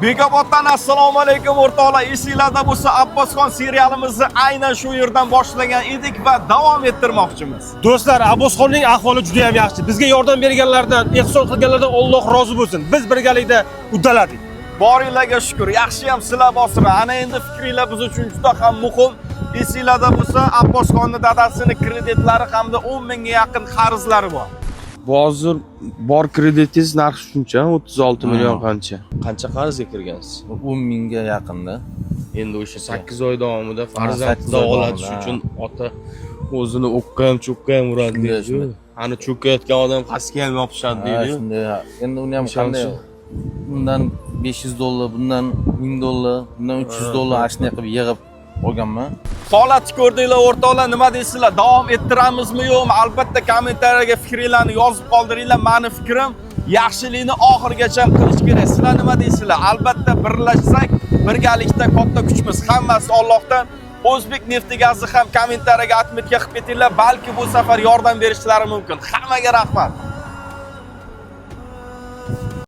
Bekoboddan assalomu alaykum o'rtoqlar. Esinglarda bo'lsa Abbosxon serialimizni aynan shu yerdan boshlagan edik va davom ettirmoqchimiz. Do'stlar, Abbosxonning ahvoli juda ham yaxshi. Bizga yordam berganlardan, ehson qilganlardan Alloh rozi bo'lsin. Biz birgalikda uddaladik. Boringlarga shukr. Yaxshi ham sizlar bosira. Ana endi fikringlar biz uchun juda ham muhim. Esinglarda bo'lsa Abbosxonning dadasining kreditlari hamda 10 mingga yaqin qarzlari bor. Hozir bor kreditingiz narxi shuncha, 36 million qancha? Qancha qarzga kirgansiz? 10 mingga yaqinda. Endi o'sha 8 oy davomida farzand davolash uchun ota o'zini o'qqa ham cho'qqa ham uradi deydi. Ani cho'kayotgan odam pastga ham yopishadi deydi. Shunday. Endi uni ham qanday? Bundan $500, bundan $1000, bundan $300 ashna qilib yig'ib olganman. Holatni ko'rdinglar o'rtoqlar, nima deysizlar? Davom ettiramizmi yo'qmi? Albatta kommentariyaga fikringizni yozib qoldiringlar. Meni fikrim yaxshilikni oxirigacha qilish kerak. Sizlar nima deysizlar? Albatta birlashsak, birgalikda katta kuchimiz. Hammasi Allohdan. O'zbek nefti gazi ham kommentariyaga atmetga qilib ketinglar. Balki bu safar yordam berishlari mumkin. Hammaga rahmat.